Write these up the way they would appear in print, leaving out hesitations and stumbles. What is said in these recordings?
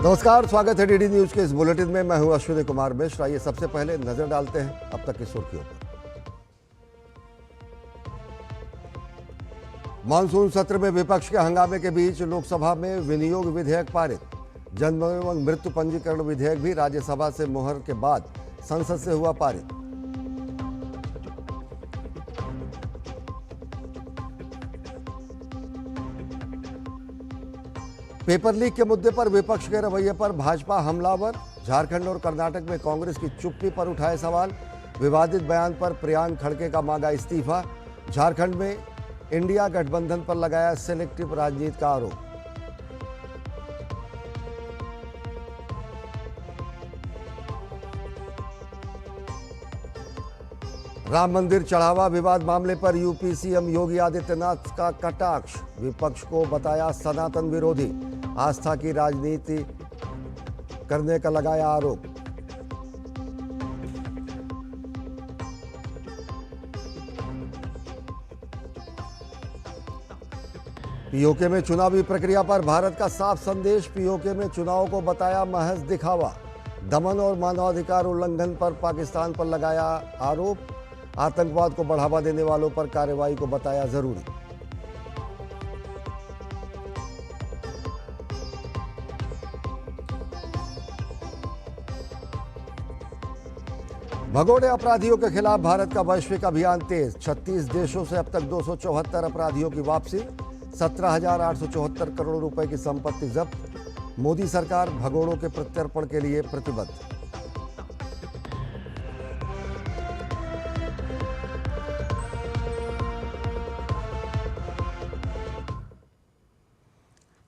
नमस्कार, स्वागत है डीडी न्यूज के इस बुलेटिन में। मैं हूं अश्विनी कुमार मिश्र। आइए सबसे पहले नजर डालते हैं अब तक की सुर्खियों पर। मानसून सत्र में विपक्ष के हंगामे के बीच लोकसभा में विनियोग विधेयक पारित। जन्म एवं मृत्यु पंजीकरण विधेयक भी राज्यसभा से मुहर के बाद संसद से हुआ पारित। पेपर लीक के मुद्दे पर विपक्ष के रवैये पर भाजपा हमलावर। झारखंड और कर्नाटक में कांग्रेस की चुप्पी पर उठाए सवाल। विवादित बयान पर प्रियांक खड़गे का मांगा इस्तीफा। झारखंड में इंडिया गठबंधन पर लगाया सिलेक्टिव राजनीति का आरोप। राम मंदिर चढ़ावा विवाद मामले पर यूपी सीएम योगी आदित्यनाथ का कटाक्ष। विपक्ष को बताया सनातन विरोधी, आस्था की राजनीति करने का लगाया आरोप। पीओके में चुनावी प्रक्रिया पर भारत का साफ संदेश। पीओके में चुनाव को बताया महज दिखावा। दमन और मानवाधिकार उल्लंघन पर पाकिस्तान पर लगाया आरोप। आतंकवाद को बढ़ावा देने वालों पर कार्रवाई को बताया जरूरी। भगोड़े अपराधियों के खिलाफ भारत का वैश्विक अभियान तेज। 36 देशों से अब तक 274 अपराधियों की वापसी। 17,874 करोड़ रुपए की संपत्ति जब्त। मोदी सरकार भगोड़ों के प्रत्यर्पण के लिए प्रतिबद्ध।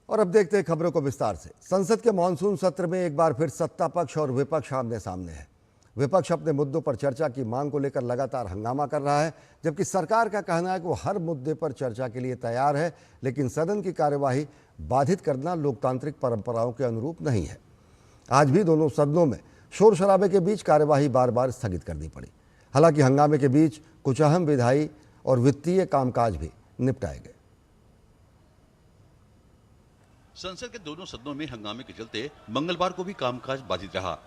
और अब देखते हैं खबरों को विस्तार से। संसद के मानसून सत्र में एक बार फिर सत्ता पक्ष और विपक्ष आमने सामने है। विपक्ष अपने मुद्दों पर चर्चा की मांग को लेकर लगातार हंगामा कर रहा है, जबकि सरकार का कहना है कि वो हर मुद्दे पर चर्चा के लिए तैयार है, लेकिन सदन की कार्यवाही बाधित करना लोकतांत्रिक परंपराओं के अनुरूप नहीं है। आज भी दोनों सदनों में शोर शराबे के बीच कार्यवाही बार बार स्थगित करनी पड़ी। हालांकि हंगामे के बीच कुछ अहम विधायी और वित्तीय कामकाज भी निपटाए गए। संसद के दोनों सदनों में हंगामे के चलते मंगलवार को भी कामकाज बाधित रहा।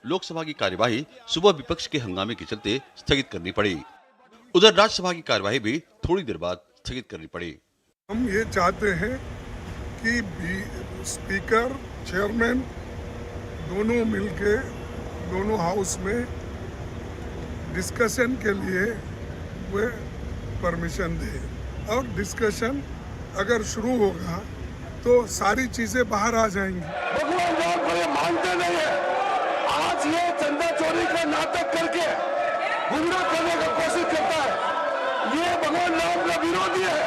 लोकसभा की कार्यवाही सुबह विपक्ष के हंगामे के चलते स्थगित करनी पड़ी। उधर राज्यसभा की कार्यवाही भी थोड़ी देर बाद स्थगित करनी पड़ी। हम ये चाहते हैं कि स्पीकर, चेयरमैन दोनों मिलके दोनों हाउस में डिस्कशन के लिए वे परमिशन दें, और डिस्कशन अगर शुरू होगा तो सारी चीजें बाहर आ जाएंगी। भगवान राम को ये मानते नहीं है। आज ये चंदा चोरी का नाटक करके गुमराह करने का कोशिश करता है। ये भगवान राम का विरोधी है।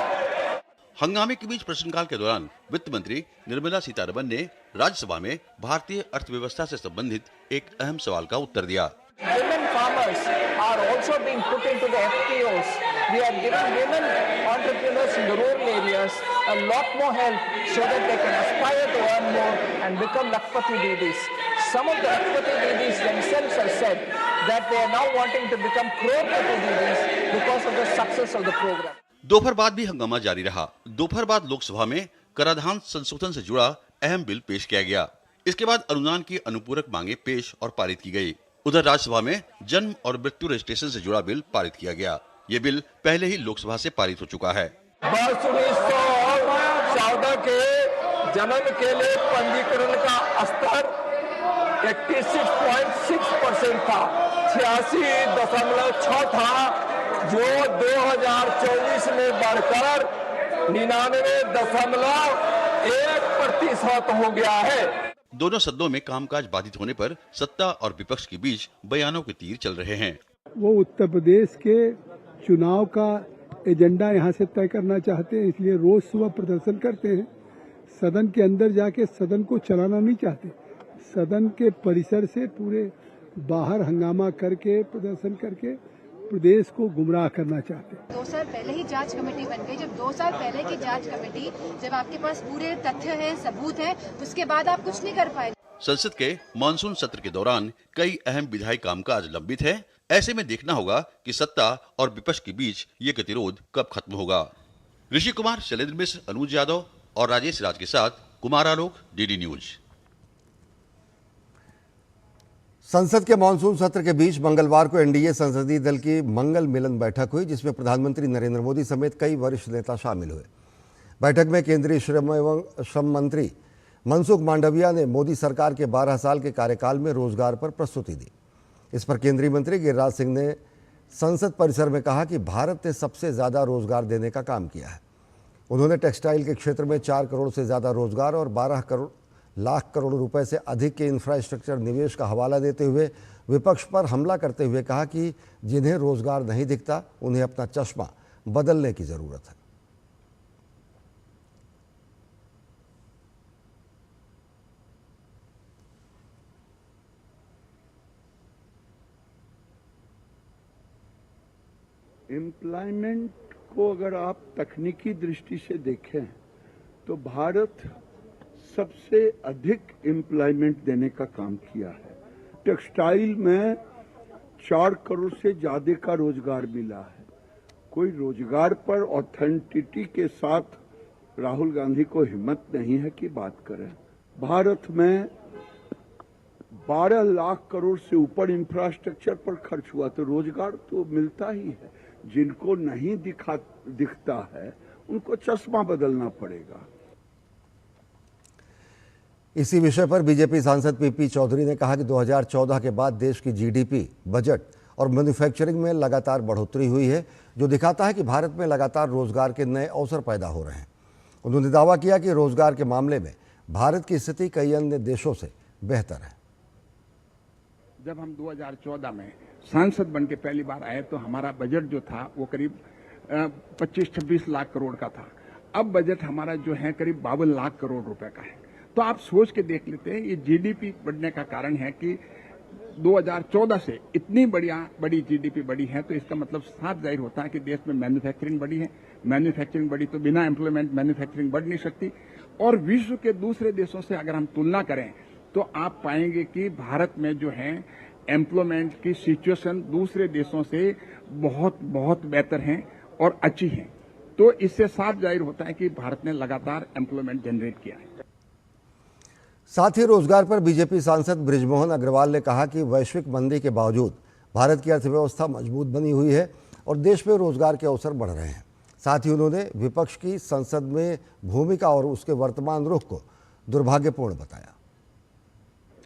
हंगामे के बीच प्रश्नकाल के दौरान वित्त मंत्री निर्मला सीतारमण ने राज्यसभा में भारतीय अर्थव्यवस्था से संबंधित एक अहम सवाल का उत्तर दिया। Women farmers are also being put into the FPOs. We are giving women entrepreneurs in the rural areas a lot more help so that they can aspire to earn more and become Lakpati Didis. Some of the Lakpati Didis themselves have said that they are now wanting to become Crorepati Didis because of the success of the program. दोपहर बाद भी हंगामा जारी रहा। दोपहर बाद लोकसभा में कराधान संशोधन से जुड़ा अहम बिल पेश किया गया। इसके बाद अनुदान की अनुपूरक मांगे पेश और पारित की गई। उधर राज्यसभा में जन्म और मृत्यु रजिस्ट्रेशन से जुड़ा बिल पारित किया गया। ये बिल पहले ही लोकसभा से पारित हो चुका है। वर्ष 1914 के जन्म के लिए पंजीकरण का स्तर 86.6% था, 86.6 था, जो 2024 में बढ़कर 99.1% हो गया है। दोनों सदनों में कामकाज बाधित होने पर सत्ता और विपक्ष के बीच बयानों के तीर चल रहे हैं। वो उत्तर प्रदेश के चुनाव का एजेंडा यहाँ से तय करना चाहते हैं, इसलिए रोज सुबह प्रदर्शन करते हैं। सदन के अंदर जाके सदन को चलाना नहीं चाहते। सदन के परिसर से पूरे बाहर हंगामा करके प्रदर्शन करके प्रदेश को गुमराह करना चाहते हैं। 2 साल पहले ही जांच कमेटी बन गई। जब 2 साल पहले की जांच कमेटी, जब आपके पास पूरे तथ्य हैं, सबूत हैं, उसके बाद आप कुछ नहीं कर पाए। संसद के मानसून सत्र के दौरान कई अहम विधायी कामकाज लंबित है। ऐसे में देखना होगा कि सत्ता और विपक्ष के बीच ये गतिरोध कब खत्म होगा। ऋषि कुमार, शैलेंद्र मिश्र, अनुज यादव और राजेश राज के साथ कुमार आलोक, डीडी न्यूज। संसद के मानसून सत्र के बीच मंगलवार को एनडीए संसदीय दल की मंगल मिलन बैठक हुई, जिसमें प्रधानमंत्री नरेंद्र मोदी समेत कई वरिष्ठ नेता शामिल हुए। बैठक में केंद्रीय श्रम मंत्री मनसुख मांडविया ने मोदी सरकार के 12 साल के कार्यकाल में रोजगार पर प्रस्तुति दी। इस पर केंद्रीय मंत्री गिरिराज सिंह ने संसद परिसर में कहा कि भारत ने सबसे ज़्यादा रोजगार देने का काम किया है। उन्होंने टेक्सटाइल के क्षेत्र में 4 करोड़ से ज़्यादा रोजगार और 12 लाख करोड़ रुपए से अधिक के इंफ्रास्ट्रक्चर निवेश का हवाला देते हुए विपक्ष पर हमला करते हुए कहा कि जिन्हें रोजगार नहीं दिखता उन्हें अपना चश्मा बदलने की ज़रूरत है। एम्प्लॉयमेंट को अगर आप तकनीकी दृष्टि से देखें तो भारत सबसे अधिक एम्प्लॉयमेंट देने का काम किया है। टेक्सटाइल में 4 करोड़ से ज्यादा का रोजगार मिला है। कोई रोजगार पर ऑथेंटिटी के साथ राहुल गांधी को हिम्मत नहीं है कि बात करें। भारत में 12 लाख करोड़ से ऊपर इंफ्रास्ट्रक्चर पर खर्च हुआ, तो रोजगार तो मिलता ही है। जिनको नहीं दिखता है उनको चश्मा बदलना पड़ेगा। इसी विषय पर बीजेपी सांसद पीपी चौधरी ने कहा कि 2014 के बाद देश की जीडीपी, बजट और मैन्युफैक्चरिंग में लगातार बढ़ोतरी हुई है, जो दिखाता है कि भारत में लगातार रोजगार के नए अवसर पैदा हो रहे हैं। उन्होंने दावा किया कि रोजगार के मामले में भारत की स्थिति कई अन्य देशों से बेहतर है। जब हम 2014 में सांसद बन के पहली बार आए तो हमारा बजट जो था वो करीब 25-26 लाख करोड़ का था। अब बजट हमारा जो है करीब 52 लाख करोड़ रुपए का है। तो आप सोच के देख लेते हैं, ये जीडीपी बढ़ने का कारण है कि 2014 से इतनी बड़ी जीडीपी बढ़ी है, तो इसका मतलब साफ जाहिर होता है कि देश में मैन्युफैक्चरिंग बढ़ी है। मैन्युफैक्चरिंग बढ़ी तो बिना एम्प्लॉयमेंट मैन्युफैक्चरिंग बढ़ नहीं सकती। और विश्व के दूसरे देशों से अगर हम तुलना करें तो आप पाएंगे कि भारत में जो है एम्प्लॉयमेंट की सिचुएशन दूसरे देशों से बहुत बहुत बेहतर है और अच्छी है। तो इससे साफ जाहिर होता है कि भारत ने लगातार एम्प्लॉयमेंट जनरेट किया है। साथ ही रोजगार पर बीजेपी सांसद बृजमोहन अग्रवाल ने कहा कि वैश्विक मंदी के बावजूद भारत की अर्थव्यवस्था मजबूत बनी हुई है और देश में रोजगार के अवसर बढ़ रहे हैं। साथ ही उन्होंने विपक्ष की संसद में भूमिका और उसके वर्तमान रुख को दुर्भाग्यपूर्ण बताया।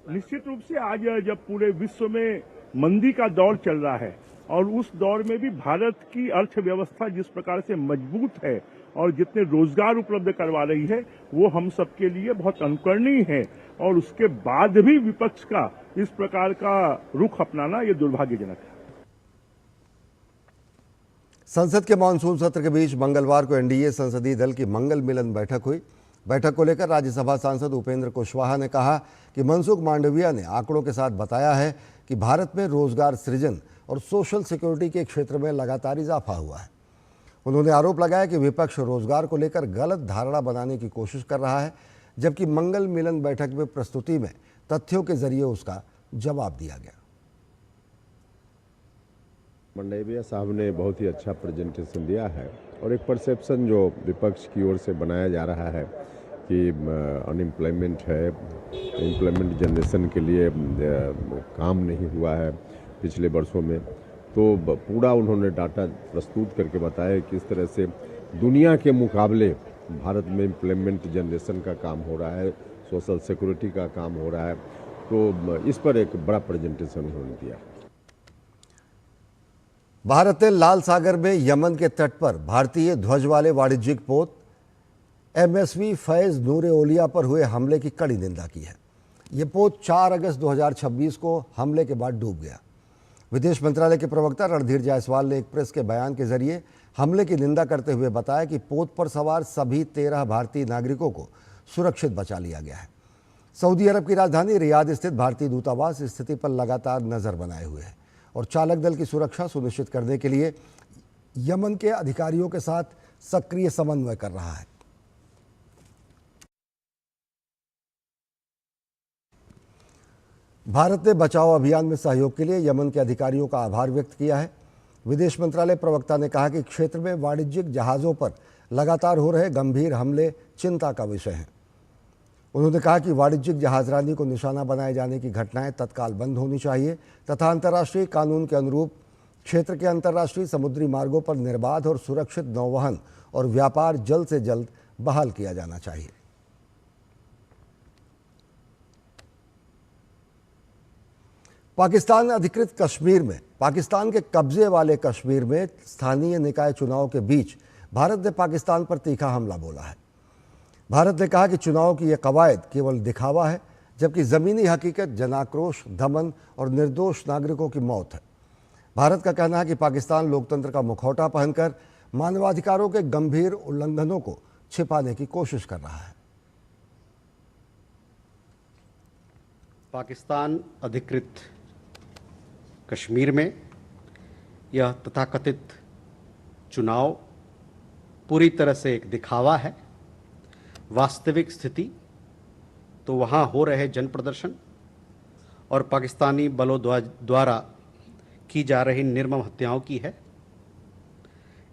निश्चित रूप से आज जब पूरे विश्व में मंदी का दौर चल रहा है और उस दौर में भी भारत की अर्थव्यवस्था जिस प्रकार से मजबूत है और जितने रोजगार उपलब्ध करवा रही है वो हम सबके लिए बहुत अनुकरणीय है, और उसके बाद भी विपक्ष का इस प्रकार का रुख अपनाना ये दुर्भाग्यजनक है। संसद के मानसून सत्र के बीच मंगलवार को एनडीए संसदीय दल की मंगल मिलन बैठक हुई। बैठक को लेकर राज्यसभा सांसद उपेंद्र कुशवाहा ने कहा कि मनसुख मांडविया ने आंकड़ों के साथ बताया है कि भारत में रोजगार सृजन और सोशल सिक्योरिटी के क्षेत्र में लगातार इजाफा हुआ है। उन्होंने आरोप लगाया कि विपक्ष रोजगार को लेकर गलत धारणा बनाने की कोशिश कर रहा है, जबकि मंगल मिलन बैठक में प्रस्तुति में तथ्यों के जरिए उसका जवाब दिया गया। मांडविया साहब ने बहुत ही अच्छा प्रेजेंटेशन दिया है और एक परसेप्शन जो विपक्ष की ओर से बनाया जा रहा है कि अनएम्प्लॉयमेंट है, एम्प्लॉयमेंट जनरेशन के लिए काम नहीं हुआ है पिछले वर्षों में, तो पूरा उन्होंने डाटा प्रस्तुत करके बताया कि किस तरह से दुनिया के मुकाबले भारत में एम्प्लॉयमेंट जनरेशन का काम हो रहा है, सोशल सिक्योरिटी का काम हो रहा है। तो इस पर एक बड़ा प्रेजेंटेशन उन्होंने दिया। भारत ने लाल सागर में यमन के तट पर भारतीय ध्वज वाले वाणिज्यिक पोत एमएसवी फैज नूर ओलिया पर हुए हमले की कड़ी निंदा की है। ये पोत 4 अगस्त 2026 को हमले के बाद डूब गया। विदेश मंत्रालय के प्रवक्ता रणधीर जायसवाल ने एक प्रेस के बयान के जरिए हमले की निंदा करते हुए बताया कि पोत पर सवार सभी 13 भारतीय नागरिकों को सुरक्षित बचा लिया गया है। सऊदी अरब की राजधानी रियाद स्थित भारतीय दूतावास स्थिति पर लगातार नजर बनाए हुए है और चालक दल की सुरक्षा सुनिश्चित करने के लिए यमन के अधिकारियों के साथ सक्रिय समन्वय कर रहा है। भारत ने बचाव अभियान में सहयोग के लिए यमन के अधिकारियों का आभार व्यक्त किया है। विदेश मंत्रालय प्रवक्ता ने कहा कि क्षेत्र में वाणिज्यिक जहाज़ों पर लगातार हो रहे गंभीर हमले चिंता का विषय हैं। उन्होंने कहा कि वाणिज्यिक जहाजरानी को निशाना बनाए जाने की घटनाएं तत्काल बंद होनी चाहिए तथा अंतर्राष्ट्रीय कानून के अनुरूप क्षेत्र के अंतर्राष्ट्रीय समुद्री मार्गों पर निर्बाध और सुरक्षित नौवहन और व्यापार जल्द से जल्द बहाल किया जाना चाहिए। पाकिस्तान अधिकृत कश्मीर में, पाकिस्तान के कब्जे वाले कश्मीर में स्थानीय निकाय चुनाव के बीच भारत ने पाकिस्तान पर तीखा हमला बोला है। भारत ने कहा कि चुनाव की यह कवायद केवल दिखावा है, जबकि ज़मीनी हकीकत जनाक्रोश, दमन और निर्दोष नागरिकों की मौत है। भारत का कहना है कि पाकिस्तान लोकतंत्र का मुखौटा पहनकर मानवाधिकारों के गंभीर उल्लंघनों को छिपाने की कोशिश कर रहा है। पाकिस्तान अधिकृत कश्मीर में यह तथाकथित चुनाव पूरी तरह से एक दिखावा है। वास्तविक स्थिति तो वहाँ हो रहे जन प्रदर्शन और पाकिस्तानी बलों द्वारा की जा रही निर्मम हत्याओं की है।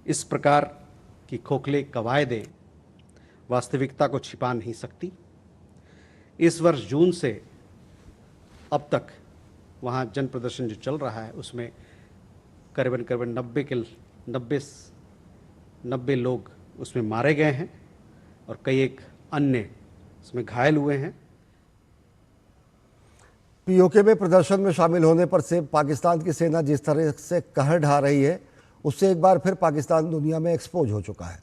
इस प्रकार की खोखले कवायदें वास्तविकता को छिपा नहीं सकती। इस वर्ष जून से अब तक वहाँ जन प्रदर्शन जो चल रहा है उसमें करीबन 90 लोग उसमें मारे गए हैं और कई एक अन्य उसमें घायल हुए हैं। पीओके में प्रदर्शन में शामिल होने पर से पाकिस्तान की सेना जिस तरह से कहर ढा रही है, उससे एक बार फिर पाकिस्तान दुनिया में एक्सपोज हो चुका है।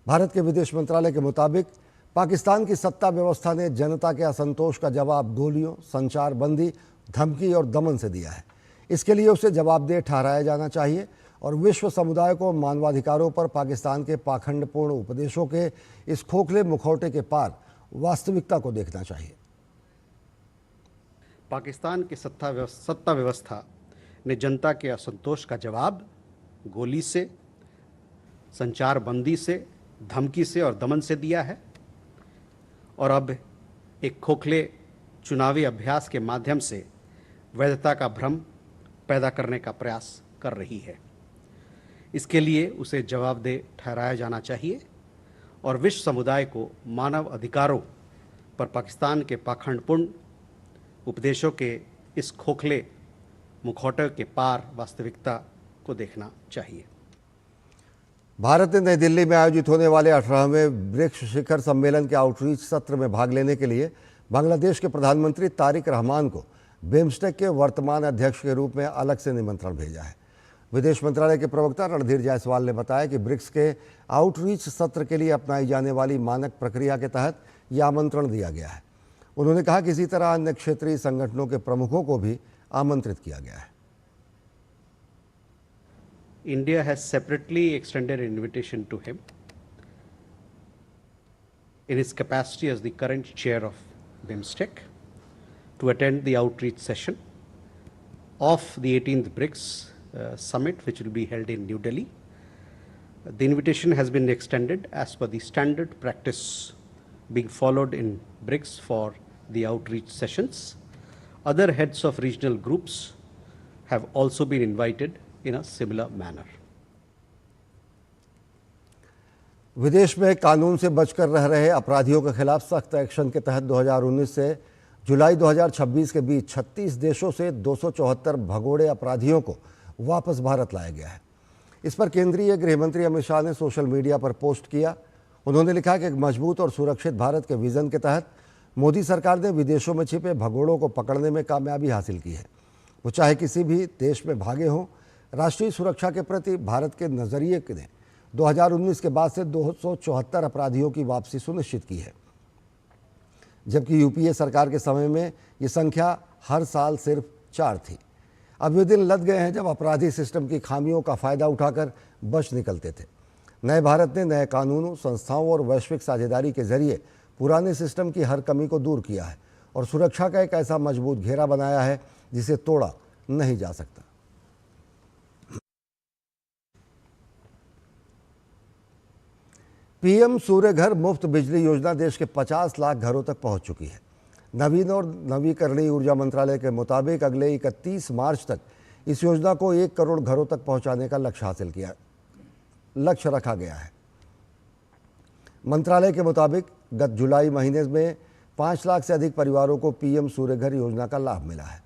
भारत के विदेश मंत्रालय के मुताबिक पाकिस्तान की सत्ता व्यवस्था ने जनता के असंतोष का जवाब गोलियों, संचार बंदी, धमकी और दमन से दिया है। इसके लिए उसे जवाबदेह ठहराया जाना चाहिए और विश्व समुदाय को मानवाधिकारों पर पाकिस्तान के पाखंडपूर्ण उपदेशों के इस खोखले मुखौटे के पार वास्तविकता को देखना चाहिए। पाकिस्तान की सत्ता व्यवस्था ने जनता के असंतोष का जवाब गोली से, संचार बंदी से, धमकी से और दमन से दिया है और अब एक खोखले चुनावी अभ्यास के माध्यम से वैधता का भ्रम पैदा करने का प्रयास कर रही है। इसके लिए उसे जवाबदेह ठहराया जाना चाहिए और विश्व समुदाय को मानव अधिकारों पर पाकिस्तान के पाखंडपूर्ण उपदेशों के इस खोखले मुखौटे के पार वास्तविकता को देखना चाहिए। भारत ने नई दिल्ली में आयोजित होने वाले 18वें ब्रिक्स शिखर सम्मेलन के आउटरीच सत्र में भाग लेने के लिए बांग्लादेश के प्रधानमंत्री तारिक रहमान को बिम्स्टेक के वर्तमान अध्यक्ष के रूप में अलग से निमंत्रण भेजा है। विदेश मंत्रालय के प्रवक्ता रणधीर जायसवाल ने बताया कि ब्रिक्स के आउटरीच सत्र के लिए अपनाई जाने वाली मानक प्रक्रिया के तहत यह आमंत्रण दिया गया है। उन्होंने कहा कि इसी तरह अन्य क्षेत्रीय संगठनों के प्रमुखों को भी आमंत्रित किया गया है। India has separately extended an invitation to him in his capacity as the current chair of BIMSTEC to attend the outreach session of the 18th BRICS summit, which will be held in New Delhi. The invitation has been extended as per the standard practice being followed in BRICS for the outreach sessions. Other heads of regional groups have also been invited in a similar manner. विदेश में कानून से बचकर रह रहे अपराधियों के खिलाफ सख्त एक्शन के तहत 2019 से जुलाई 2026 के बीच 36 देशों से 274 भगोड़े अपराधियों को वापस भारत लाया गया है। इस पर केंद्रीय गृह मंत्री अमित शाह ने सोशल मीडिया पर पोस्ट किया। उन्होंने लिखा कि एक मजबूत और सुरक्षित भारत के विजन के तहत मोदी सरकार ने विदेशों में छिपे भगोड़ों को पकड़ने में कामयाबी हासिल की है। वो चाहे किसी भी देश में भागे हों, राष्ट्रीय सुरक्षा के प्रति भारत के नज़रिए ने 2019 के बाद से 274 अपराधियों की वापसी सुनिश्चित की है, जबकि यूपीए सरकार के समय में ये संख्या हर साल सिर्फ 4 थी। अब वे दिन लद गए हैं जब अपराधी सिस्टम की खामियों का फ़ायदा उठाकर बच निकलते थे। नए भारत ने नए कानूनों, संस्थाओं और वैश्विक साझेदारी के जरिए पुराने सिस्टम की हर कमी को दूर किया है और सुरक्षा का एक ऐसा मजबूत घेरा बनाया है जिसे तोड़ा नहीं जा सकता। पीएम सूर्य घर मुफ्त बिजली योजना देश के 50 लाख घरों तक पहुंच चुकी है। नवीन और नवीकरणीय ऊर्जा मंत्रालय के मुताबिक अगले 31 मार्च तक इस योजना को 1 करोड़ घरों तक पहुंचाने का लक्ष्य रखा गया है। मंत्रालय के मुताबिक गत जुलाई महीने में 5 लाख से अधिक परिवारों को पीएम सूर्यघर योजना का लाभ मिला है।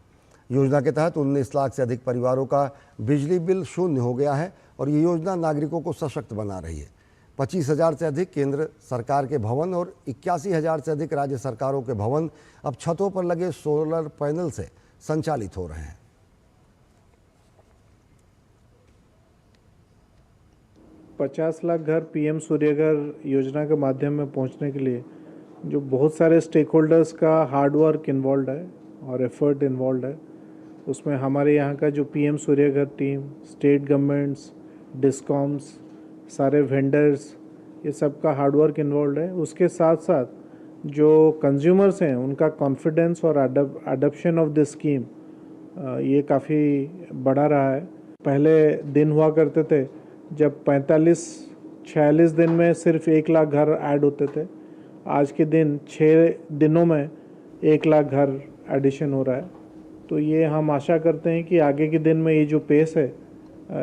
योजना के तहत 19 लाख से अधिक परिवारों का बिजली बिल शून्य हो गया है और ये योजना नागरिकों को सशक्त बना रही है। 25,000 से अधिक केंद्र सरकार के भवन और 81,000 से अधिक राज्य सरकारों के भवन अब छतों पर लगे सोलर पैनल से संचालित हो रहे हैं। पचास लाख घर पीएम सूर्यघर योजना के माध्यम में पहुंचने के लिए जो बहुत सारे स्टेक होल्डर्स का हार्ड वर्क इन्वॉल्व है और एफर्ट इन्वॉल्व है, उसमें हमारे यहाँ का जो PM Surya Ghar team, state governments, discoms, सारे वेंडर्स, ये सब का हार्ड वर्क इन्वॉल्व है। उसके साथ साथ जो कंज्यूमर्स हैं उनका कॉन्फिडेंस और अडॉप्शन ऑफ दिस स्कीम ये काफ़ी बढ़ा रहा है। पहले दिन हुआ करते थे जब 45-46 दिन में सिर्फ 1 लाख घर ऐड होते थे, आज के दिन 6 दिनों में 1 लाख घर एडिशन हो रहा है। तो ये हम आशा करते हैं कि आगे के दिन में ये जो पेस है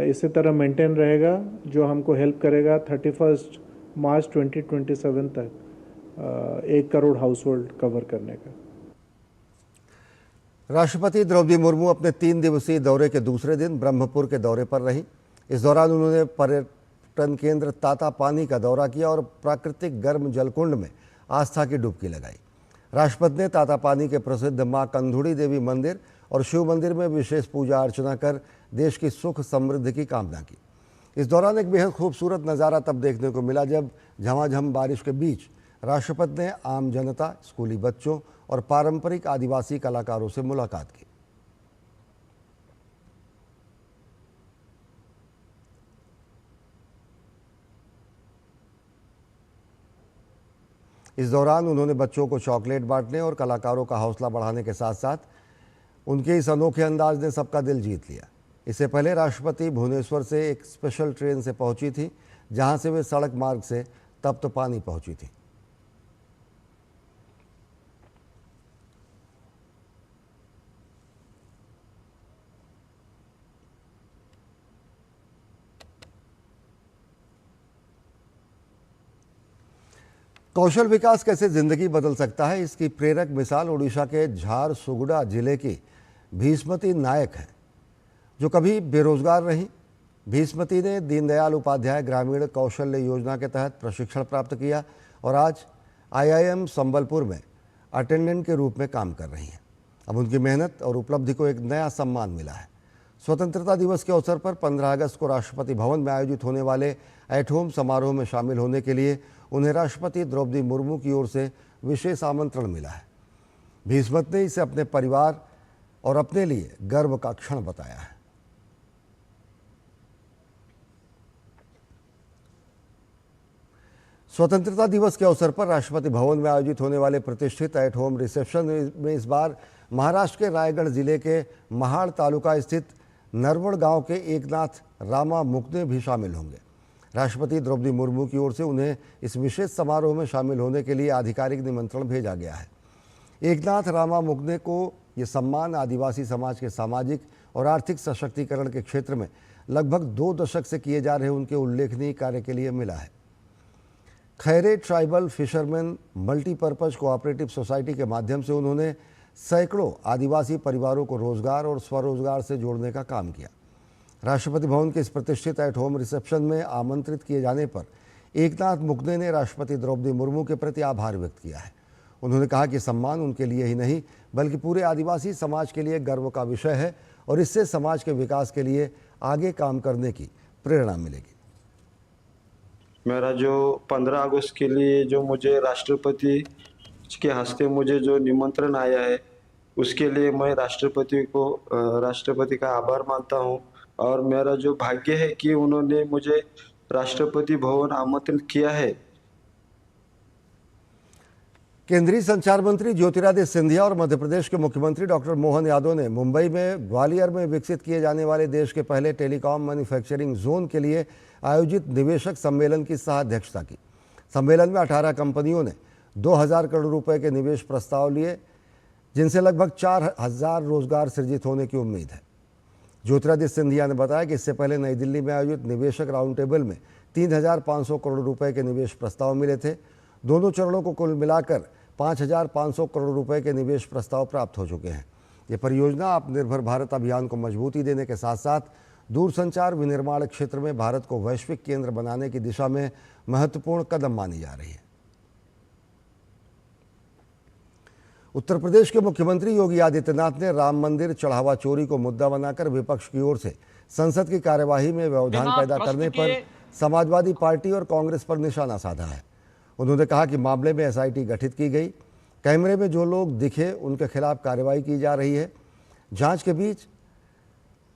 इसी तरह मेंटेन रहेगा, जो हमको हेल्प करेगा 31 मार्च 2027 तक 1 करोड़ हाउस होल्ड कवर करने का। राष्ट्रपति द्रौपदी मुर्मू अपने 3 दिवसीय दौरे के दूसरे दिन ब्रह्मपुर के दौरे पर रहीं। इस दौरान उन्होंने पर्यटन केंद्र तातापानी का दौरा किया और प्राकृतिक गर्म जलकुंड में आस्था की डुबकी लगाई। राष्ट्रपति ने तातापानी के प्रसिद्ध मां कंधुड़ी देवी मंदिर और शिव मंदिर में विशेष पूजा अर्चना कर देश की सुख समृद्धि की कामना की। इस दौरान एक बेहद खूबसूरत नज़ारा तब देखने को मिला जब झमाझम बारिश के बीच राष्ट्रपति ने आम जनता, स्कूली बच्चों और पारंपरिक आदिवासी कलाकारों से मुलाकात की। इस दौरान उन्होंने बच्चों को चॉकलेट बांटने और कलाकारों का हौसला बढ़ाने के साथ साथ उनके इस अनोखे अंदाज ने सबका दिल जीत लिया। इससे पहले राष्ट्रपति भुवनेश्वर से एक स्पेशल ट्रेन से पहुंची थी, जहां से वे सड़क मार्ग से तप्तपानी पहुंची थी। कौशल विकास कैसे जिंदगी बदल सकता है, इसकी प्रेरक मिसाल ओडिशा के झारसुगुड़ा जिले की भीष्मती नायक है, जो कभी बेरोजगार रहीं। भीष्मती ने दीनदयाल उपाध्याय ग्रामीण कौशल्य योजना के तहत प्रशिक्षण प्राप्त किया और आज IIM संबलपुर में अटेंडेंट के रूप में काम कर रही हैं। अब उनकी मेहनत और उपलब्धि को एक नया सम्मान मिला है। स्वतंत्रता दिवस के अवसर पर 15 अगस्त को राष्ट्रपति भवन में आयोजित होने वाले एट होम समारोह में शामिल होने के लिए उन्हें राष्ट्रपति द्रौपदी मुर्मू की ओर से विशेष आमंत्रण मिला है। भीष्मत ने इसे अपने परिवार और अपने लिए गर्व का क्षण बताया है। स्वतंत्रता दिवस के अवसर पर राष्ट्रपति भवन में आयोजित होने वाले प्रतिष्ठित एट होम रिसेप्शन में इस बार महाराष्ट्र के रायगढ़ जिले के महाड़ तालुका स्थित नरवड़ गांव के एकनाथ रामा मुक्ने भी शामिल होंगे। राष्ट्रपति द्रौपदी मुर्मू की ओर से उन्हें इस विशेष समारोह में शामिल होने के लिए आधिकारिक निमंत्रण भेजा गया है। एकनाथ रामा मुक्ने को ये सम्मान आदिवासी समाज के सामाजिक और आर्थिक सशक्तिकरण के क्षेत्र में लगभग 2 दशक से किए जा रहे उनके उल्लेखनीय कार्य के लिए मिला है। Khaire tribal fisherman multipurpose cooperative society के माध्यम से उन्होंने सैकड़ों आदिवासी परिवारों को रोजगार और स्वरोजगार से जोड़ने का काम किया। राष्ट्रपति भवन के इस प्रतिष्ठित एट होम रिसेप्शन में आमंत्रित किए जाने पर एकनाथ मुक्ने ने राष्ट्रपति द्रौपदी मुर्मू के प्रति आभार व्यक्त किया है। उन्होंने कहा कि सम्मान उनके लिए ही नहीं बल्कि पूरे आदिवासी समाज के लिए गर्व का विषय है और इससे समाज के विकास के लिए आगे काम करने की प्रेरणा मिलेगी। मेरा जो 15 अगस्त के लिए जो मुझे राष्ट्रपति के हस्ते मुझे जो निमंत्रण आया है, उसके लिए मैं राष्ट्रपति का आभार मानता हूं और मेरा जो भाग्य है कि उन्होंने मुझे राष्ट्रपति भवन आमंत्रित किया है। केंद्रीय संचार मंत्री ज्योतिरादित्य सिंधिया और मध्य प्रदेश के मुख्यमंत्री डॉक्टर मोहन यादव ने मुंबई में ग्वालियर में विकसित किए जाने वाले देश के पहले टेलीकॉम मैन्युफैक्चरिंग जोन के लिए आयोजित निवेशक सम्मेलन की सह अध्यक्षता की। सम्मेलन में 18 कंपनियों ने 2000 करोड़ रुपए के निवेश प्रस्ताव लिए, जिनसे लगभग 4000 रोजगार सृजित होने की उम्मीद है। ज्योतिरादित्य सिंधिया ने बताया कि इससे पहले नई दिल्ली में आयोजित निवेशक राउंड टेबल में 3500 करोड़ रुपए के निवेश प्रस्ताव मिले थे। दोनों चरणों को कुल मिलाकर 5,500 करोड़ रुपए के निवेश प्रस्ताव प्राप्त हो चुके हैं। ये परियोजना आत्मनिर्भर भारत अभियान को मजबूती देने के साथ साथ दूरसंचार विनिर्माण क्षेत्र में भारत को वैश्विक केंद्र बनाने की दिशा में महत्वपूर्ण कदम मानी जा रही है। उत्तर प्रदेश के मुख्यमंत्री योगी आदित्यनाथ ने राम मंदिर चढ़ावा चोरी को मुद्दा बनाकर विपक्ष की ओर से संसद की कार्यवाही में व्यवधान पैदा करने पर समाजवादी पार्टी और कांग्रेस पर निशाना साधा है। उन्होंने कहा कि मामले में एसआईटी गठित की गई, कैमरे में जो लोग दिखे उनके खिलाफ कार्रवाई की जा रही है। जांच के बीच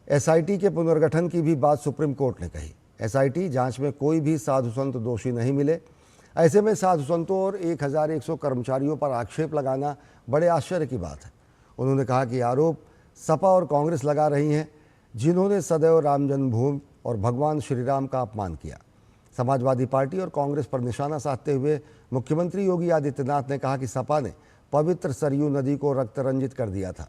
एसआईटी के पुनर्गठन की भी बात सुप्रीम कोर्ट ने कही। एसआईटी जांच में कोई भी साधु संत दोषी नहीं मिले। ऐसे में साधु संतों और 1,100 कर्मचारियों पर आक्षेप लगाना बड़े आश्चर्य की बात है। उन्होंने कहा कि आरोप सपा और कांग्रेस लगा रही हैं, जिन्होंने सदैव राम जन्मभूमि और भगवान श्री राम का अपमान किया। समाजवादी पार्टी और कांग्रेस पर निशाना साधते हुए मुख्यमंत्री योगी आदित्यनाथ ने कहा कि सपा ने पवित्र सरयू नदी को रक्त रंजित कर दिया था।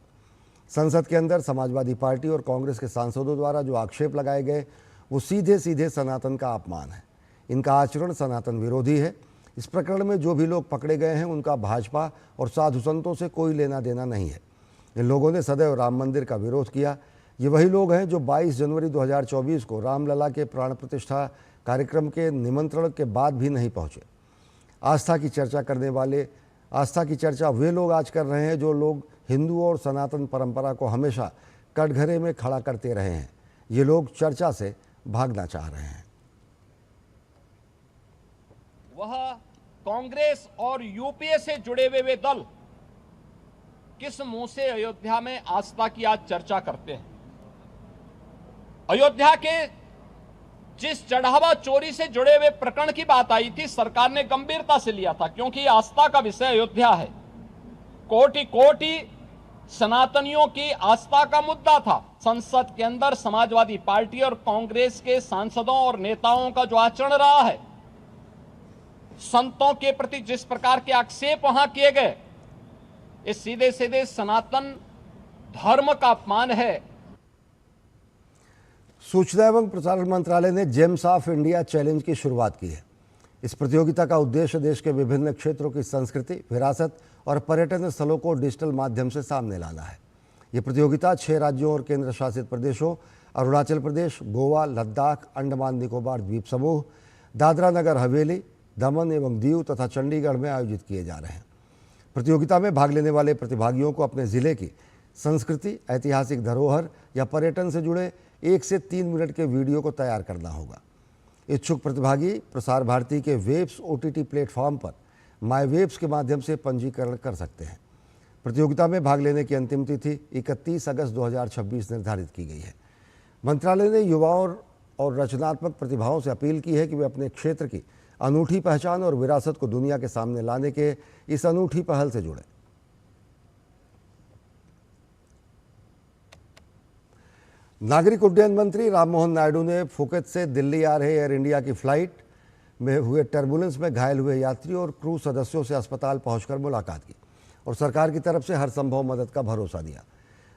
संसद के अंदर समाजवादी पार्टी और कांग्रेस के सांसदों द्वारा जो आक्षेप लगाए गए वो सीधे सीधे सनातन का अपमान है। इनका आचरण सनातन विरोधी है। इस प्रकरण में जो भी लोग पकड़े गए हैं उनका भाजपा और साधु संतों से कोई लेना देना नहीं है। इन लोगों ने सदैव राम मंदिर का विरोध किया। ये वही लोग हैं जो 22 जनवरी 2024 को रामलला के प्राण प्रतिष्ठा कार्यक्रम के निमंत्रण के बाद भी नहीं पहुंचे। आस्था की चर्चा वे लोग आज कर रहे हैं जो लोग हिंदू और सनातन परंपरा को हमेशा कटघरे में खड़ा करते रहे हैं। ये लोग चर्चा से भागना चाह रहे हैं। वह कांग्रेस और यूपीए से जुड़े हुए दल किस मुंह से अयोध्या में आस्था की आज चर्चा करते हैं। अयोध्या के जिस चढ़ावा चोरी से जुड़े हुए प्रकरण की बात आई थी, सरकार ने गंभीरता से लिया था, क्योंकि आस्था का विषय अयोध्या है। कोटि कोटि सनातनियों की आस्था का मुद्दा था। संसद के अंदर समाजवादी पार्टी और कांग्रेस के सांसदों और नेताओं का जो आचरण रहा है, संतों के प्रति जिस प्रकार के आक्षेप वहां किए गए, ये सीधे सीधे सनातन धर्म का अपमान है। सूचना एवं प्रसारण मंत्रालय ने जेम्स ऑफ इंडिया चैलेंज की शुरुआत की है। इस प्रतियोगिता का उद्देश्य देश के विभिन्न क्षेत्रों की संस्कृति, विरासत और पर्यटन स्थलों को डिजिटल माध्यम से सामने लाना है। ये प्रतियोगिता 6 राज्यों और केंद्र शासित प्रदेशों अरुणाचल प्रदेश, गोवा, लद्दाख, अंडमान निकोबार द्वीप समूह, दादरा नगर हवेली, दमन एवं दीव तथा चंडीगढ़ में आयोजित किए जा रहे हैं। प्रतियोगिता में भाग लेने वाले प्रतिभागियों को अपने जिले की संस्कृति, ऐतिहासिक धरोहर या पर्यटन से जुड़े 1 से 3 मिनट के वीडियो को तैयार करना होगा। इच्छुक प्रतिभागी प्रसार भारती के वेब्स OTT प्लेटफॉर्म पर माई वेब्स के माध्यम से पंजीकरण कर सकते हैं। प्रतियोगिता में भाग लेने की अंतिम तिथि 31 अगस्त 2026 निर्धारित की गई है। मंत्रालय ने युवाओं और रचनात्मक प्रतिभाओं से अपील की है कि वे अपने क्षेत्र की अनूठी पहचान और विरासत को दुनिया के सामने लाने के इस अनूठी पहल से जुड़े। नागरिक उड्डयन मंत्री राममोहन नायडू ने फुकेत से दिल्ली आ रहे एयर इंडिया की फ्लाइट में हुए टर्बुलेंस में घायल हुए यात्रियों और क्रू सदस्यों से अस्पताल पहुंचकर मुलाकात की और सरकार की तरफ से हर संभव मदद का भरोसा दिया।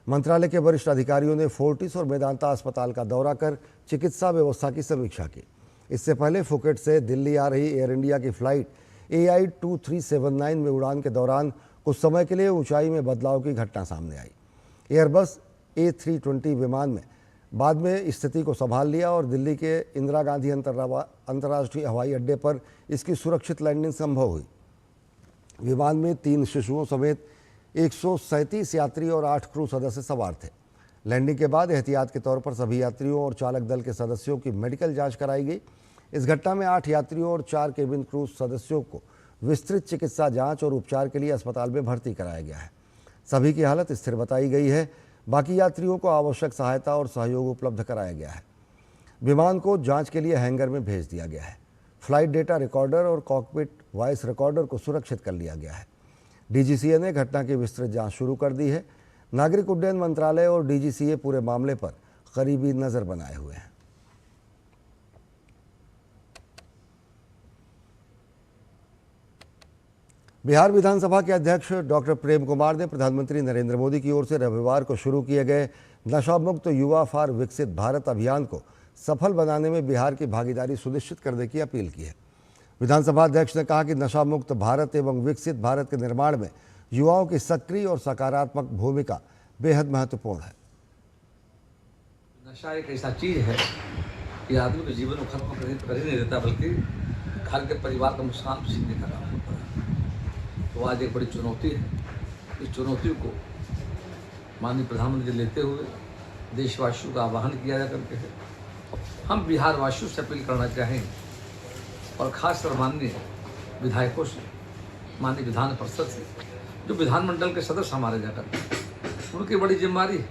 मंत्रालय के वरिष्ठ अधिकारियों ने फोर्टिस और मेदांता अस्पताल का दौरा कर चिकित्सा व्यवस्था की समीक्षा की। इससे पहले फुकेट से दिल्ली आ रही एयर इंडिया की फ्लाइट AI 2379 में उड़ान के दौरान कुछ समय के लिए ऊंचाई में बदलाव की घटना सामने आई। एयरबस A320 विमान में बाद में स्थिति को संभाल लिया और दिल्ली के इंदिरा गांधी अंतर्राष्ट्रीय हवाई अड्डे पर इसकी सुरक्षित लैंडिंग संभव हुई। विमान में 3 शिशुओं समेत 137 यात्री और 8 क्रू सदस्य सवार थे। लैंडिंग के बाद एहतियात के तौर पर सभी यात्रियों और चालक दल के सदस्यों की मेडिकल जांच कराई गई। इस घटना में 8 यात्रियों और 4 केबिन क्रू सदस्यों को विस्तृत चिकित्सा जांच और उपचार के लिए अस्पताल में भर्ती कराया गया है। सभी की हालत स्थिर बताई गई है। बाकी यात्रियों को आवश्यक सहायता और सहयोग उपलब्ध कराया गया है। विमान को जांच के लिए हैंगर में भेज दिया गया है। फ्लाइट डेटा रिकॉर्डर और कॉकपिट वॉइस रिकॉर्डर को सुरक्षित कर लिया गया है। DGCA ने घटना की विस्तृत जांच शुरू कर दी है। नागरिक उड्डयन मंत्रालय और DGCA पूरे मामले पर करीबी नजर बनाए हुए हैं। बिहार विधानसभा के अध्यक्ष डॉक्टर प्रेम कुमार ने प्रधानमंत्री नरेंद्र मोदी की ओर से रविवार को शुरू किए गए नशा मुक्त युवा फॉर विकसित भारत अभियान को सफल बनाने में बिहार की भागीदारी सुनिश्चित करने की अपील की है। विधानसभा अध्यक्ष ने कहा कि नशा मुक्त भारत एवं विकसित भारत के निर्माण में युवाओं की सक्रिय और सकारात्मक भूमिका बेहद महत्वपूर्ण है। नशा एक ऐसा चीज है कि आदमी के जीवन को खत्म कर ही नहीं देता, बल्कि घर के परिवार का नुकसान सीखने का काम होता है। तो आज एक बड़ी चुनौती है। इस चुनौती को माननीय प्रधानमंत्री लेते हुए देशवासियों का आह्वान किया जा करके है। हम बिहार वासियों से अपील करना चाहेंगे और खासकर माननीय विधायकों से, माननीय विधान परिषद से, जो विधानमंडल के सदस्य हमारे जाकर, उनकी बड़ी जिम्मेदारी है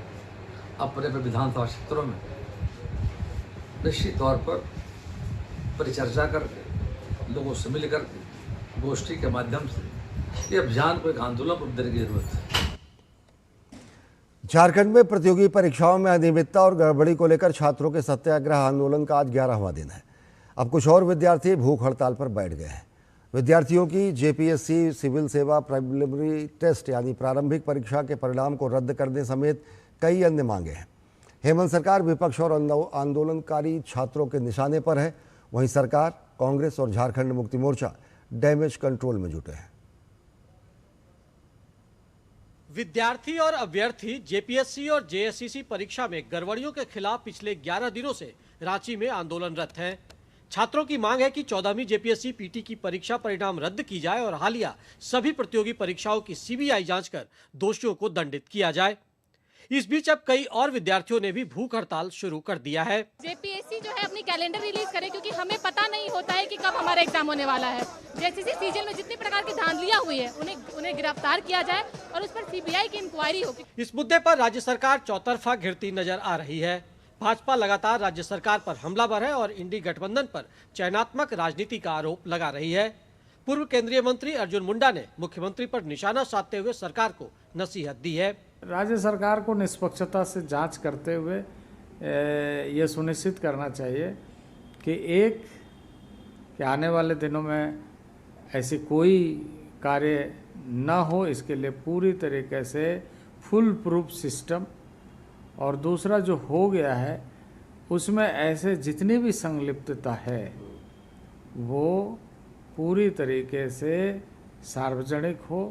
अपने अपने विधानसभा क्षेत्रों में निश्चित तौर पर परिचर्चा करके, लोगों से मिल करके, गोष्ठी के माध्यम से ये अभियान को एक आंदोलन रूप देने की जरूरत है। झारखंड में प्रतियोगी परीक्षाओं में अनियमितता और गड़बड़ी को लेकर छात्रों के सत्याग्रह आंदोलन का आज 11वां दिन है। अब कुछ और विद्यार्थी भूख हड़ताल पर बैठ गए हैं। विद्यार्थियों की जेपीएससी सिविल सेवा प्रिलिमिनरी टेस्ट यानी प्रारंभिक परीक्षा के परिणाम को रद्द करने समेत कई अन्य मांगे हैं। हेमंत सरकार विपक्ष और आंदोलनकारी छात्रों के निशाने पर है। वहीं सरकार, कांग्रेस और झारखंड मुक्ति मोर्चा डैमेज कंट्रोल में जुटे हैं। विद्यार्थी और अभ्यर्थी जेपीएससी और जेएससीसी परीक्षा में गड़बड़ियों के खिलाफ पिछले 11 दिनों से रांची में आंदोलनरत हैं। छात्रों की मांग है कि 14वीं जेपीएससी पीटी की परीक्षा परिणाम रद्द की जाए और हालिया सभी प्रतियोगी परीक्षाओं की सीबीआई जांच कर दोषियों को दंडित किया जाए। इस बीच अब कई और विद्यार्थियों ने भी भूख हड़ताल शुरू कर दिया है। जेपीएससी जो है अपनी कैलेंडर रिलीज करे, क्योंकि हमें पता नहीं होता है कि कब हमारा एग्जाम होने वाला है। जेएससीसी सीजन में जितनी प्रकार की धांधलियां हुई है उन्हें गिरफ्तार किया जाए और उस पर सीबीआई की इंक्वायरी हो। इस मुद्दे पर राज्य सरकार चौतरफा घिरती नजर आ रही है। भाजपा लगातार राज्य सरकार पर हमलावर है और इंडी गठबंधन पर चयनात्मक राजनीति का आरोप लगा रही है। पूर्व केंद्रीय मंत्री अर्जुन मुंडा ने मुख्यमंत्री पर निशाना साधते हुए सरकार को नसीहत दी है। राज्य सरकार को निष्पक्षता से जांच करते हुए ये सुनिश्चित करना चाहिए कि आने वाले दिनों में ऐसी कोई कार्य न हो। इसके लिए पूरी तरीके से फुल प्रूफ सिस्टम, और दूसरा जो हो गया है उसमें ऐसे जितनी भी संलिप्तता है वो पूरी तरीके से सार्वजनिक हो।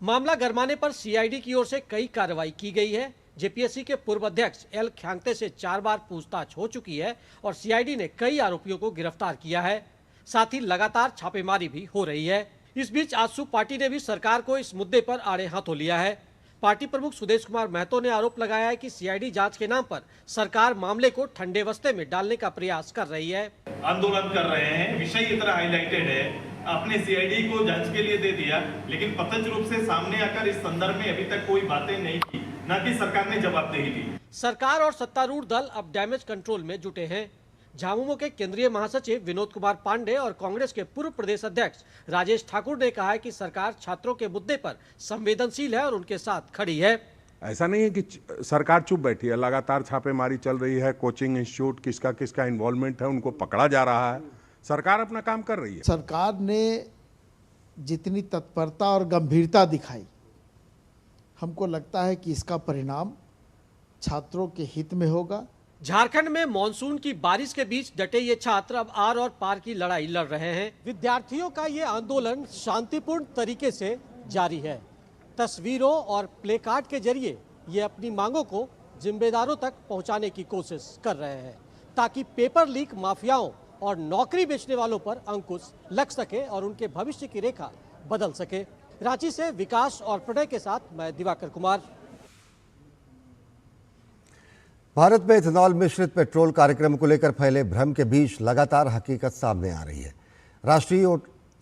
मामला गरमाने पर सीआईडी की ओर से कई कार्रवाई की गई है। जेपीएससी के पूर्व अध्यक्ष एल ख्यांगते से 4 बार पूछताछ हो चुकी है और सीआईडी ने कई आरोपियों को गिरफ्तार किया है। साथ ही लगातार छापेमारी भी हो रही है। इस बीच आजसू पार्टी ने भी सरकार को इस मुद्दे पर आड़े हाथों लिया है। पार्टी प्रमुख सुदेश कुमार महतो ने आरोप लगाया है कि सीआईडी जांच के नाम पर सरकार मामले को ठंडे बस्ते में डालने का प्रयास कर रही है। आंदोलन कर रहे हैं, विषय इतना हाईलाइटेड है, आपने सीआईडी को जांच के लिए दे दिया, लेकिन प्रत्यक्ष रूप से सामने आकर इस संदर्भ में अभी तक कोई बातें नहीं की, न कि सरकार ने जवाबदेही दी। सरकार और सत्तारूढ़ दल अब डैमेज कंट्रोल में जुटे हैं। झामुमो के केंद्रीय महासचिव विनोद कुमार पांडे और कांग्रेस के पूर्व प्रदेश अध्यक्ष राजेश ठाकुर ने कहा है कि सरकार छात्रों के मुद्दे पर संवेदनशील है और उनके साथ खड़ी है। ऐसा नहीं है कि सरकार चुप बैठी है, लगातार छापेमारी चल रही है। कोचिंग इंस्टीट्यूट किसका किसका इन्वॉल्वमेंट है उनको पकड़ा जा रहा है। सरकार अपना काम कर रही है। सरकार ने जितनी तत्परता और गंभीरता दिखाई, हमको लगता है कि इसका परिणाम छात्रों के हित में होगा। झारखंड में मानसून की बारिश के बीच डटे ये छात्र अब आर और पार की लड़ाई लड़ रहे हैं। विद्यार्थियों का ये आंदोलन शांतिपूर्ण तरीके से जारी है। तस्वीरों और प्लेकार्ड के जरिए ये अपनी मांगों को जिम्मेदारों तक पहुंचाने की कोशिश कर रहे हैं, ताकि पेपर लीक माफियाओं और नौकरी बेचने वालों पर अंकुश लग सके और उनके भविष्य की रेखा बदल सके। रांची से विकास और प्रणय के साथ मैं दिवाकर कुमार। भारत में इथेनॉल मिश्रित पेट्रोल कार्यक्रम को लेकर फैले भ्रम के बीच लगातार हकीकत सामने आ रही है। राष्ट्रीय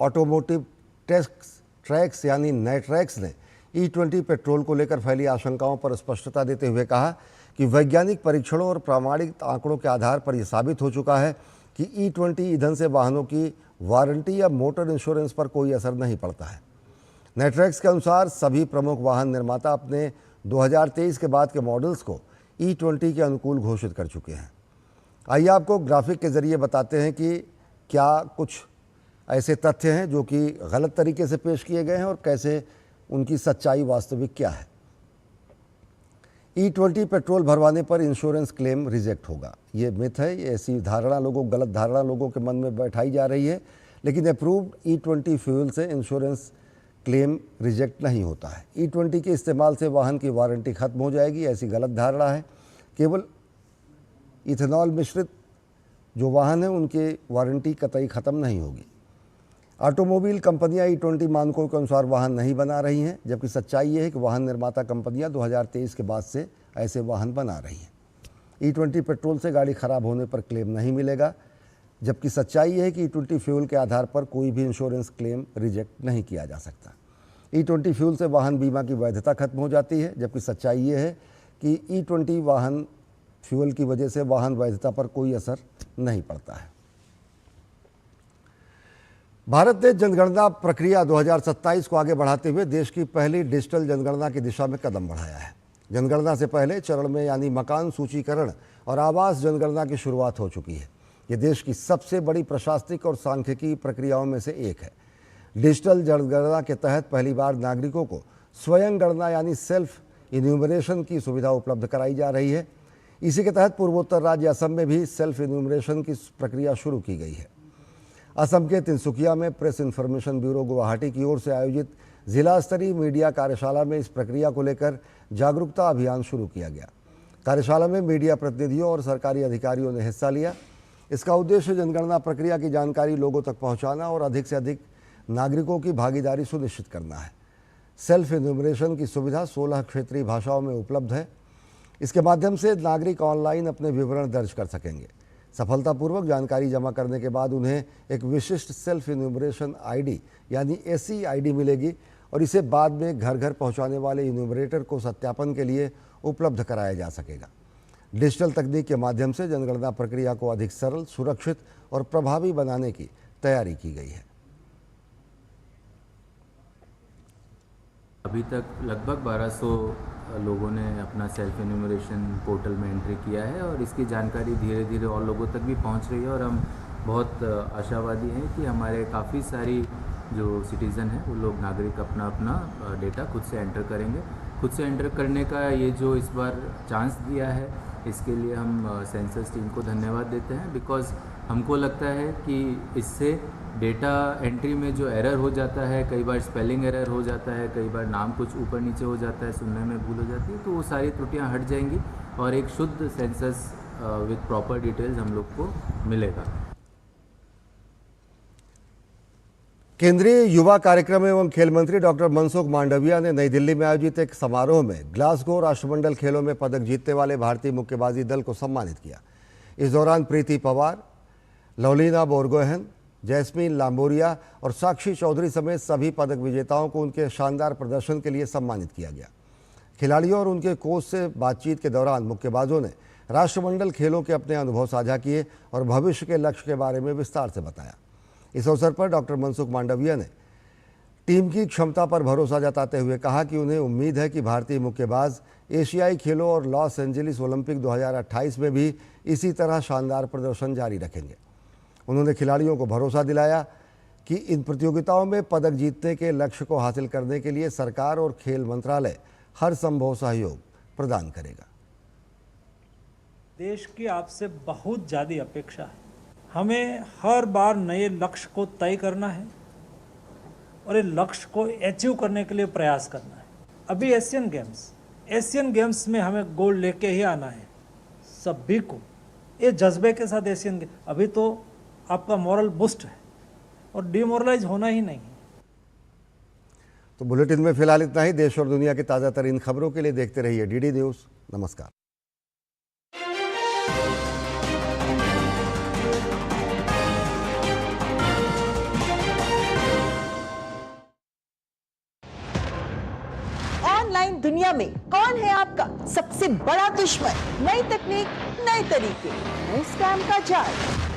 ऑटोमोटिव ट्रैक्स यानी नेट्रैक्स ने E20 पेट्रोल को लेकर फैली आशंकाओं पर स्पष्टता देते हुए कहा कि वैज्ञानिक परीक्षणों और प्रामाणिक आंकड़ों के आधार पर यह साबित हो चुका है कि E20 ईंधन से वाहनों की वारंटी या मोटर इंश्योरेंस पर कोई असर नहीं पड़ता है। नेट्रैक्स के अनुसार सभी प्रमुख वाहन निर्माता अपने 2023 के बाद के मॉडल्स को E20 के अनुकूल घोषित कर चुके हैं। आइए आपको ग्राफिक के जरिए बताते हैं कि क्या कुछ ऐसे तथ्य हैं जो कि गलत तरीके से पेश किए गए हैं और कैसे उनकी सच्चाई वास्तविक क्या है। E20 पेट्रोल भरवाने पर इंश्योरेंस क्लेम रिजेक्ट होगा, ये मिथ है। ये ऐसी धारणा गलत धारणा लोगों के मन में बैठाई जा रही है, लेकिन अप्रूव्ड E20 फ्यूल से इंश्योरेंस क्लेम रिजेक्ट नहीं होता है। E20 के इस्तेमाल से वाहन की वारंटी खत्म हो जाएगी, ऐसी गलत धारणा है। केवल इथेनॉल मिश्रित जो वाहन हैं उनके वारंटी कतई ख़त्म नहीं होगी। ऑटोमोबाइल कंपनियां E20 मानकों के अनुसार वाहन नहीं बना रही हैं, जबकि सच्चाई ये है कि वाहन निर्माता कंपनियां 2023 के बाद से ऐसे वाहन बना रही हैं। E20 पेट्रोल से गाड़ी खराब होने पर क्लेम नहीं मिलेगा, जबकि सच्चाई ये है कि E20 फ्यूल के आधार पर कोई भी इंश्योरेंस क्लेम रिजेक्ट नहीं किया जा सकता। E20 फ्यूल से वाहन बीमा की वैधता खत्म हो जाती है, जबकि सच्चाई ये है कि E20 वाहन फ्यूल की वजह से वाहन वैधता पर कोई असर नहीं पड़ता है। भारत ने जनगणना प्रक्रिया 2027 को आगे बढ़ाते हुए देश की पहली डिजिटल जनगणना की दिशा में कदम बढ़ाया है। जनगणना से पहले चरण में यानी मकान सूचीकरण और आवास जनगणना की शुरुआत हो चुकी है। ये देश की सबसे बड़ी प्रशासनिक और सांख्यिकी प्रक्रियाओं में से एक है। डिजिटल जनगणना के तहत पहली बार नागरिकों को स्वयं गणना यानी सेल्फ इन्यूमरेशन की सुविधा उपलब्ध कराई जा रही है। इसी के तहत पूर्वोत्तर राज्य असम में भी सेल्फ इन्यूमरेशन की प्रक्रिया शुरू की गई है। असम के तिनसुकिया में प्रेस इन्फॉर्मेशन ब्यूरो गुवाहाटी की ओर से आयोजित जिला स्तरीय मीडिया कार्यशाला में इस प्रक्रिया को लेकर जागरूकता अभियान शुरू किया गया। कार्यशाला में मीडिया प्रतिनिधियों और सरकारी अधिकारियों ने हिस्सा लिया। इसका उद्देश्य जनगणना प्रक्रिया की जानकारी लोगों तक पहुंचाना और अधिक से अधिक नागरिकों की भागीदारी सुनिश्चित करना है। सेल्फ इन्यूमरेशन की सुविधा 16 क्षेत्रीय भाषाओं में उपलब्ध है। इसके माध्यम से नागरिक ऑनलाइन अपने विवरण दर्ज कर सकेंगे। सफलतापूर्वक जानकारी जमा करने के बाद उन्हें एक विशिष्ट सेल्फ इन्यूमरेशन आईडी यानी SE आईडी मिलेगी और इसे बाद में घर घर पहुंचाने वाले इन्यूमरेटर को सत्यापन के लिए उपलब्ध कराया जा सकेगा। डिजिटल तकनीक के माध्यम से जनगणना प्रक्रिया को अधिक सरल, सुरक्षित और प्रभावी बनाने की तैयारी की गई है। अभी तक लगभग 1200 लोगों ने अपना सेल्फ इन्यूमरेशन पोर्टल में एंट्री किया है और इसकी जानकारी धीरे धीरे और लोगों तक भी पहुंच रही है और हम बहुत आशावादी हैं कि हमारे काफ़ी सारी जो सिटीज़न हैं वो लोग नागरिक अपना अपना डेटा खुद से एंटर करेंगे। खुद से एंटर करने का ये जो इस बार चांस दिया है इसके लिए हम सेंसस टीम को धन्यवाद देते हैं, बिकॉज़ हमको लगता है कि इससे डेटा एंट्री में जो एरर हो जाता है, कई बार स्पेलिंग एरर हो जाता है, कई बार नाम कुछ ऊपर नीचे हो जाता है, सुनने में भूल हो जाती है, तो वो सारी त्रुटियां हट जाएंगी और एक शुद्ध सेंसस विद प्रॉपर डिटेल्स हम लोग को मिलेगा। केंद्रीय युवा कार्यक्रम एवं खेल मंत्री डॉक्टर मनसुख मांडविया ने नई दिल्ली में आयोजित एक समारोह में ग्लासगो राष्ट्रमंडल खेलों में पदक जीतने वाले भारतीय मुक्केबाजी दल को सम्मानित किया। इस दौरान प्रीति पवार, लवलीना बोरगोहेन, जैस्मीन लांबोरिया और साक्षी चौधरी समेत सभी पदक विजेताओं को उनके शानदार प्रदर्शन के लिए सम्मानित किया गया। खिलाड़ियों और उनके कोच से बातचीत के दौरान मुक्केबाजों ने राष्ट्रमंडल खेलों के अपने अनुभव साझा किए और भविष्य के लक्ष्य के बारे में विस्तार से बताया। इस अवसर पर डॉक्टर मनसुख मांडविया ने टीम की क्षमता पर भरोसा जताते हुए कहा कि उन्हें उम्मीद है कि भारतीय मुक्केबाज एशियाई खेलों और लॉस एंजलिस ओलंपिक 2028 में भी इसी तरह शानदार प्रदर्शन जारी रखेंगे। उन्होंने खिलाड़ियों को भरोसा दिलाया कि इन प्रतियोगिताओं में पदक जीतने के लक्ष्य को हासिल करने के लिए सरकार और खेल मंत्रालय हर संभव सहयोग प्रदान करेगा। देश की आपसे बहुत ज़्यादा अपेक्षा है। हमें हर बार नए लक्ष्य को तय करना है और ये लक्ष्य को अचीव करने के लिए प्रयास करना है। अभी एशियन गेम्स में हमें गोल्ड लेके ही आना है। सभी को ये जज्बे के साथ एशियन गेम, अभी तो आपका मॉरल बूस्ट है और डिमोरलाइज होना ही नहीं है। तो बुलेटिन में फिलहाल इतना ही। देश और दुनिया की ताज़ा तरीन खबरों के लिए देखते रहिए DD न्यूज़। नमस्कार। ऑनलाइन दुनिया में कौन है आपका सबसे बड़ा दुश्मन? नई तकनीक, नए तरीके, नए स्कैम का जाल।